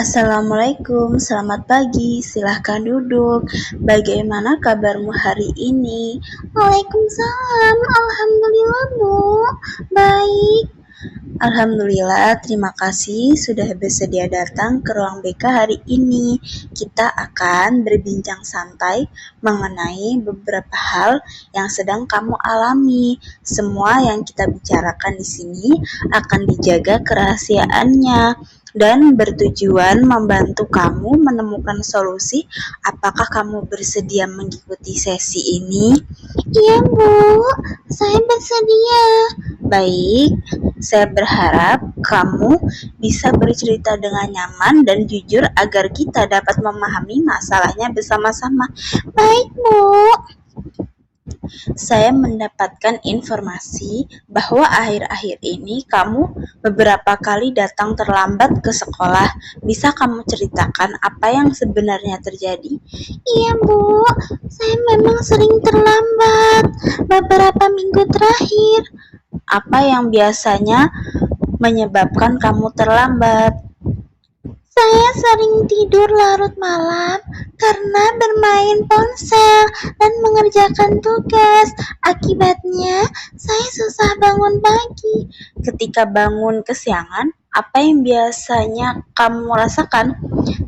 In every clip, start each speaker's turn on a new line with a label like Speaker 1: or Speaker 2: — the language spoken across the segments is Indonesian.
Speaker 1: Assalamualaikum, selamat pagi, silahkan duduk. Bagaimana kabarmu hari ini? Waalaikumsalam, alhamdulillah Bu, baik. Alhamdulillah, terima kasih sudah bersedia datang ke ruang BK hari ini. Kita akan berbincang santai mengenai beberapa hal yang sedang kamu alami. Semua yang kita bicarakan di sini akan dijaga kerahasiaannya dan bertujuan membantu kamu menemukan solusi. Apakah kamu bersedia mengikuti sesi ini? Iya Bu, saya bersedia. Baik, saya berharap kamu bisa bercerita dengan nyaman dan jujur agar kita dapat memahami masalahnya bersama-sama. Baik Bu. Saya mendapatkan informasi bahwa akhir-akhir ini kamu beberapa kali datang terlambat ke sekolah. Bisa kamu ceritakan apa yang sebenarnya terjadi? Iya Bu, saya memang sering terlambat beberapa minggu terakhir. Apa yang biasanya menyebabkan kamu terlambat? Saya sering tidur larut malam karena bermain ponsel dan mengerjakan tugas. Akibatnya, saya susah bangun pagi. Ketika bangun kesiangan, apa yang biasanya kamu rasakan?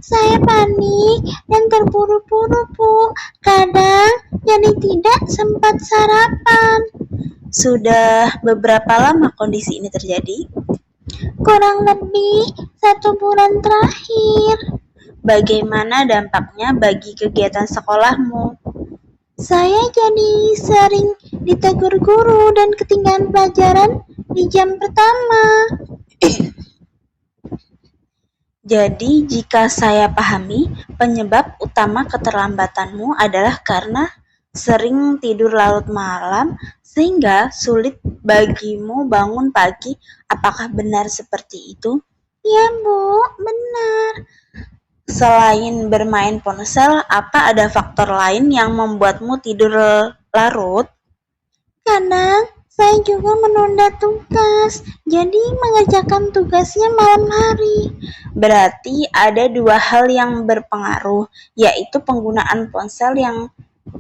Speaker 1: Saya panik dan terburu-buru, Bu. Kadang jadi tidak sempat sarapan. Sudah beberapa lama kondisi ini terjadi? Kurang lebih 1 bulan terakhir. Bagaimana dampaknya bagi kegiatan sekolahmu? Saya jadi sering ditegur guru dan ketinggalan pelajaran di jam pertama. Jadi, jika saya pahami, penyebab utama keterlambatanmu adalah karena sering tidur larut malam sehingga sulit bagimu bangun pagi. Apakah benar seperti itu? Ya Bu, benar. Selain bermain ponsel, apa ada faktor lain yang membuatmu tidur larut? Kadang saya juga menunda tugas, jadi mengerjakan tugasnya malam hari. Berarti ada 2 hal yang berpengaruh, yaitu penggunaan ponsel yang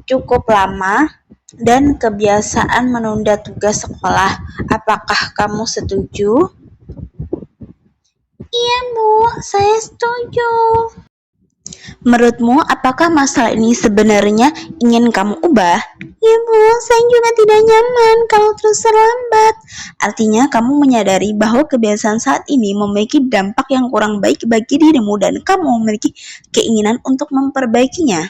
Speaker 1: cukup lama dan kebiasaan menunda tugas sekolah. Apakah kamu setuju? Iya Bu, saya setuju. Menurutmu, apakah masalah ini sebenarnya ingin kamu ubah? Ya Bu, saya juga tidak nyaman kalau terus terlambat. Artinya kamu menyadari bahwa kebiasaan saat ini memiliki dampak yang kurang baik bagi dirimu dan kamu memiliki keinginan untuk memperbaikinya.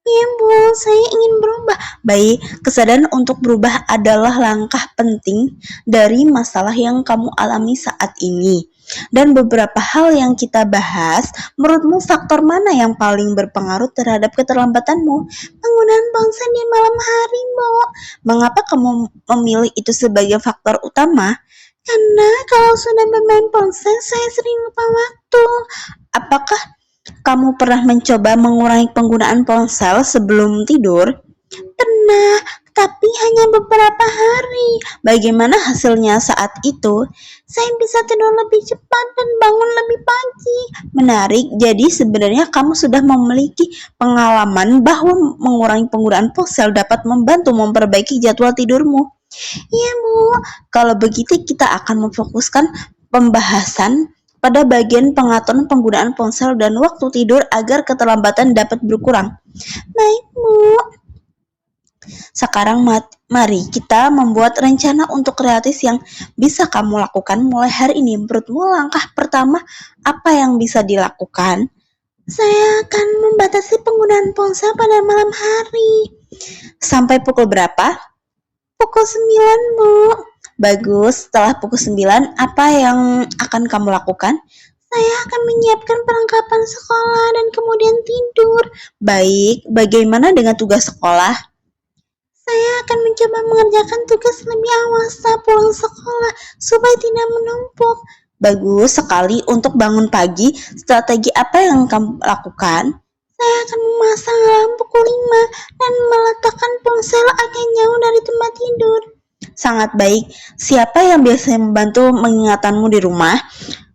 Speaker 1: Iya Bu, saya ingin berubah. Baik, kesadaran untuk berubah adalah langkah penting dari masalah yang kamu alami saat ini. Dan beberapa hal yang kita bahas, menurutmu faktor mana yang paling berpengaruh terhadap keterlambatanmu? Penggunaan ponsel di malam hari, Bu. Mengapa kamu memilih itu sebagai faktor utama? Karena kalau sudah bermain ponsel, saya sering lupa waktu. Apakah kamu pernah mencoba mengurangi penggunaan ponsel sebelum tidur? Pernah, tapi hanya beberapa hari. Bagaimana hasilnya saat itu? Saya bisa tidur lebih cepat dan bangun lebih pagi. Menarik, jadi sebenarnya kamu sudah memiliki pengalaman bahwa mengurangi penggunaan ponsel dapat membantu memperbaiki jadwal tidurmu. Iya Bu, kalau begitu kita akan memfokuskan pembahasan pada bagian pengaturan penggunaan ponsel dan waktu tidur agar keterlambatan dapat berkurang. Baik Bu. Sekarang mari kita membuat rencana untuk kreatif yang bisa kamu lakukan mulai hari ini. Menurutmu langkah pertama apa yang bisa dilakukan? Saya akan membatasi penggunaan ponsel pada malam hari. Sampai pukul berapa? Pukul 9 Bu. Bagus, setelah pukul 9 apa yang akan kamu lakukan? Saya akan menyiapkan perlengkapan sekolah dan kemudian tidur. Baik, bagaimana dengan tugas sekolah? Saya akan mencoba mengerjakan tugas lebih awal setelah pulang sekolah supaya tidak menumpuk. Bagus sekali. Untuk bangun pagi, strategi apa yang kamu lakukan? Saya akan memasang alarm pukul 5 dan meletakkan ponsel agak jauh dari tempat tidur. Sangat baik. Siapa yang biasanya membantu mengingatanmu di rumah?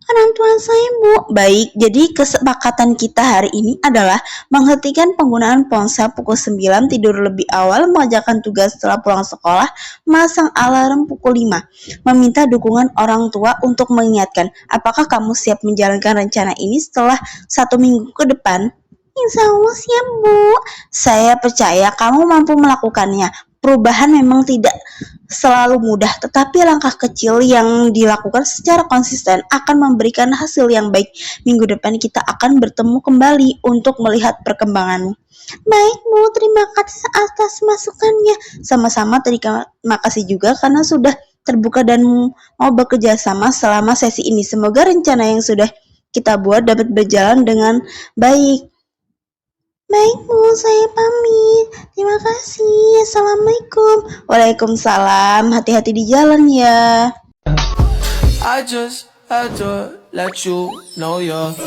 Speaker 1: Orang tua saya, Bu. Baik, jadi kesepakatan kita hari ini adalah menghentikan penggunaan ponsel pukul 9, tidur lebih awal, mengerjakan tugas setelah pulang sekolah, masang alarm pukul 5, meminta dukungan orang tua untuk mengingatkan. Apakah kamu siap menjalankan rencana ini setelah 1 minggu ke depan? Insya Allah siap, Bu. Saya percaya kamu mampu melakukannya. Perubahan memang tidak selalu mudah, tetapi langkah kecil yang dilakukan secara konsisten akan memberikan hasil yang baik. Minggu depan kita akan bertemu kembali untuk melihat perkembanganmu. Baik, Bu, terima kasih atas masukannya. Sama-sama, terima kasih juga karena sudah terbuka dan mau bekerja sama selama sesi ini. Semoga rencana yang sudah kita buat dapat berjalan dengan baik. Baik, Bu, saya pamit. Terima kasih. Assalamualaikum. Waalaikumsalam. Hati-hati di jalan ya.
Speaker 2: I just had to let you know you're